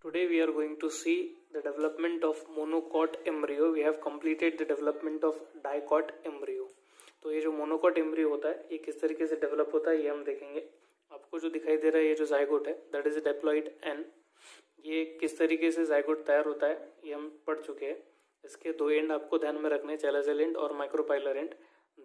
Today we are going to see the development of monocot embryo. We have completed the development of dicot embryo. तो ये जो monocot embryo होता है ये किस तरीके से डेवलप होता है ये हम देखेंगे। आपको जो दिखाई दे रहा है ये जो जाइगोट है दैट इज डिप्लॉइड एन, ये किस तरीके से जाइगोट तैयार होता है ये हम पढ़ चुके हैं। इसके दो एंड आपको ध्यान में रखने, चैलाज़ेल एंड और micropylar and.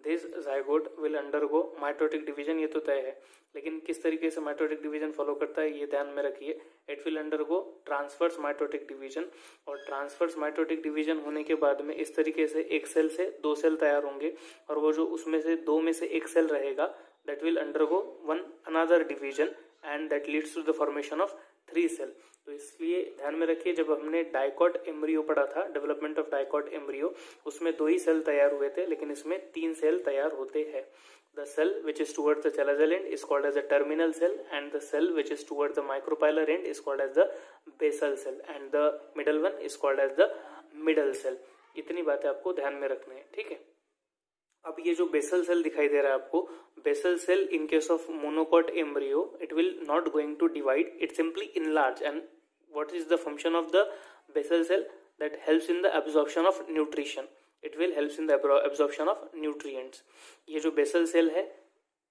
This zygote will undergo mitotic division, ये तो तय है, लेकिन किस तरीके से माइटोटिक डिवीजन फॉलो करता है ये ध्यान में रखिए। It will undergo transverse mitotic division, और ट्रांसफर्स माइटोटिक डिवीजन होने के बाद में इस तरीके से एक सेल से दो सेल तैयार होंगे, और वो जो उसमें से दो में से एक सेल रहेगा that will undergo one another division and that leads to the formation of three cell. तो इसलिए ध्यान में रखिए, जब हमने डाइकॉट एम्ब्रियो पढ़ा था, डेवलपमेंट ऑफ डाइकॉट एम्ब्रियो, उसमें दो ही सेल तैयार हुए थे, लेकिन इसमें तीन सेल तैयार होते हैं। The cell which is towards the chalazial end is called as the terminal cell, and the cell which is towards the micropylar end is called as the basal cell, and the middle one is called as the middle cell. इतनी बातें आपको ध्यान में रखनी है, ठीक है। अब ये जो बेसल सेल दिखाई दे रहा है आपको, basal cell in case of monocot embryo it will not going to divide, it simply enlarge. And what is the function of the basal cell? That helps in the absorption of nutrition, it will helps in the absorption of nutrients. ये जो basal cell है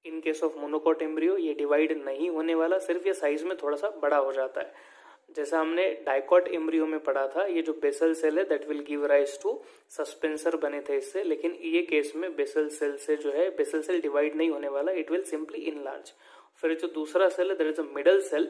in case of monocot embryo ये divide नहीं होने वाला, सिर्फ ये size में थोड़ा सा बड़ा हो जाता है। जैसा हमने डाइकॉट एम्ब्रियो में पढ़ा था, ये जो बेसल सेल है that will give rise to suspensor बने थे इससे, लेकिन ये केस में बेसल सेल से जो है बेसल सेल डिवाइड नहीं होने वाला, इट विल सिंपली इनलार्ज। फिर जो दूसरा सेल है that is a middle cell,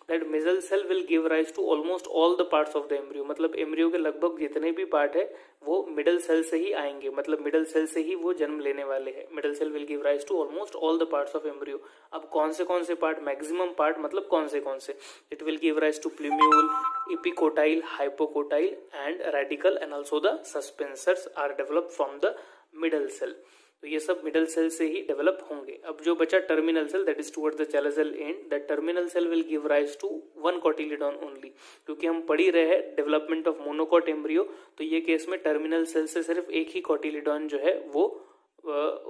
that middle cell will give rise to almost all the parts of the embryo, मतलब एम्ब्रियो के लगभग जितने भी पार्ट है वो मिडल सेल से ही आएंगे, मतलब मिडल सेल से ही वो जन्म लेने वाले हैं। Middle cell will give rise to almost all the parts of embryo. अब कौन से पार्ट? मैक्सिमम पार्ट, मतलब कौन से? It will give rise to plumule, epicotyl, hypocotyl and radicle, and also the suspensors are developed from the middle cell. तो ये सब middle cell से ही डेवलप होंगे। अब जो बचा terminal cell that is towards the chalazal end, that terminal cell will give rise to one cotyledon only. क्योंकि हम पढ़ ही रहे हैं डेवलपमेंट ऑफ मोनोकॉट एम्ब्रियो, तो ये केस में टर्मिनल सेल से सिर्फ एक ही कोटिलिडॉन जो है वो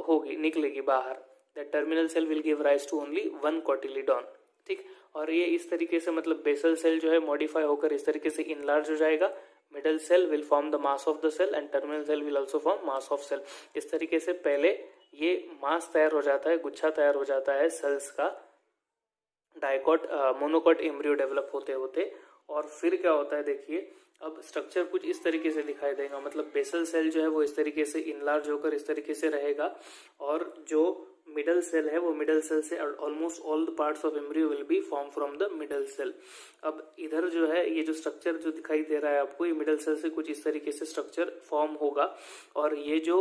होगी, निकलेगी बाहर। That terminal cell will give rise to only one cotyledon, ठीक। और ये इस तरीके से, मतलब बेसल सेल जो है मॉडिफाई होकर इस तरीके से इनलार्ज हो जाएगा। Middle cell will form the mass of the cell and terminal cell will also form mass of cell. इस तरीके से पहले ये मास तैयार हो जाता है, गुच्छा तैयार हो जाता है सेल्स का डाइकॉट मोनोकॉट एम्ब्रियो डेवलप होते होते। और फिर क्या होता है देखिए, अब स्ट्रक्चर कुछ इस तरीके से दिखाई देगा, मतलब बेसल सेल जो है वो इस तरीके से इनलार्ज होकर इस तरीके से रहेगा, और जो मिडल सेल है वो मिडल सेल से almost all the parts of embryo will be form from the middle cell. अब इधर जो है ये जो स्ट्रक्चर जो दिखाई दे रहा है आपको, ये मिडल सेल से कुछ इस तरीके से स्ट्रक्चर फॉर्म होगा। और ये जो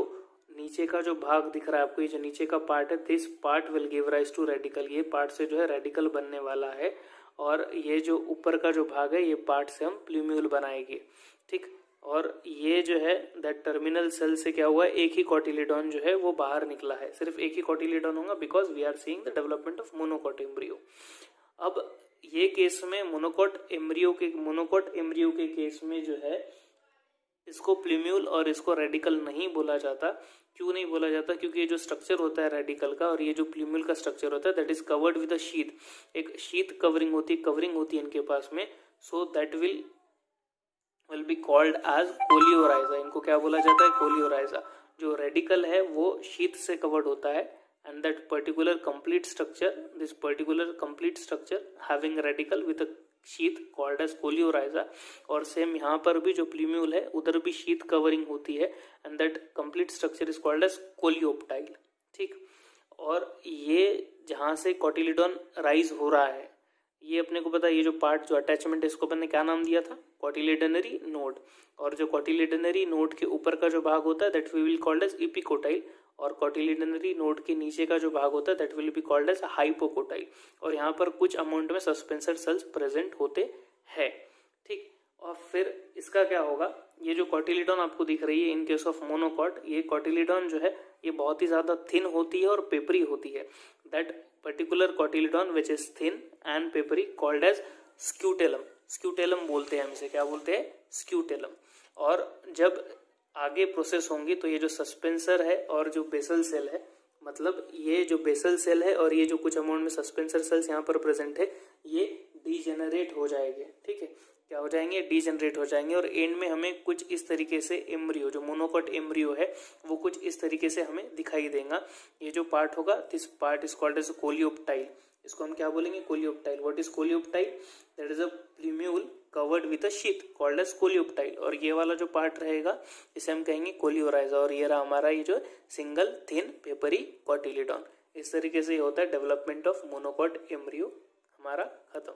नीचे का जो भाग दिख रहा है आपको, ये जो नीचे का पार्ट है, this part will give rise to radicle, ये पार्ट से जो है रेडिकल बनने वाला है। और ये जो ऊपर का जो भाग है ये पार्ट से हम प्लूम्यूल बनाएंगे, ठीक। और ये जो है दैट टर्मिनल सेल से क्या हुआ है, एक ही कोटिलिडॉन जो है वो बाहर निकला है, सिर्फ एक ही कोटिलिडॉन होगा, because we are seeing the development of monocot embryo. अब ये केस में मोनोकॉट एम्ब्रियो के केस में जो है इसको प्लूम्यूल और इसको रेडिकल नहीं बोला जाता। क्यों नहीं बोला जाता? क्योंकि ये जो स्ट्रक्चर होता है रेडिकल का और ये जो प्लूम्यूल का स्ट्रक्चर होता है that is covered with a sheath, एक शीथ कवरिंग होती है इनके पास में। So that will be called as coleorhiza. इनको क्या बोला जाता है? कोलियोराइजा। जो रेडिकल है वो शीथ से कवर्ड होता है, and that particular complete structure having radicle with a sheath called as coleorhiza. और सेम यहाँ पर भी जो प्लूम्यूल है उधर भी शीथ कवरिंग होती है, and that complete structure is called as coleoptile, ठीक। और ये जहाँ से कोटिलिडॉन राइज हो रहा है, ये अपने को पता है, ये जो पार्ट जो अटैचमेंट है इसको अपने क्या नाम दिया था? कोटिलिडनरी नोड। और जो कोटिलिडनरी नोड के ऊपर का जो भाग होता है that we will called as epicotyl, और कोटिलिडनरी नोड के नीचे का जो भाग होता है that will be called as hypocotyl. और यहाँ पर कुछ अमाउंट में सस्पेंसर सेल्स प्रेजेंट होते हैं, ठीक। और फिर इसका क्या होगा, ये जो कोटिलिडॉन आपको दिख रही है इन केस ऑफ मोनोकॉट, ये कोटिलिडॉन जो है ये बहुत ही ज्यादा थिन होती है और पेपरी होती है। That particular cotyledon which is thin and papery called as scutellum. Scutellum बोलते हैं हम इसे, क्या बोलते हैं? स्क्यूटेलम। और जब आगे प्रोसेस होंगी तो ये जो सस्पेंसर है और जो बेसल सेल है, मतलब ये जो बेसल सेल है और ये जो कुछ अमाउंट में सस्पेंसर सेल्स यहाँ पर प्रेजेंट है, ये डीजेनरेट हो जाएंगे, ठीक है। क्या हो जाएंगे, डीजनरेट हो जाएंगे और एंड में हमें कुछ इस तरीके से एम्ब्रियो, जो मोनोकॉट एम्ब्रियो है वो कुछ इस तरीके से हमें दिखाई देगा। ये जो पार्ट होगा, this part is called as coleoptile. इसको हम क्या बोलेंगे? Coleoptile. What is coleoptile? That is a plumule covered with a sheath called as coleoptile. और ये वाला जो पार्ट रहेगा इसे हम कहेंगे कोलियोराइजा। और ये रहा हमारा ये जो सिंगल थिन पेपरी कॉटिलिडॉन। इस तरीके से ये होता है डेवलपमेंट ऑफ मोनोकॉट एम्ब्रियो हमारा खत्म।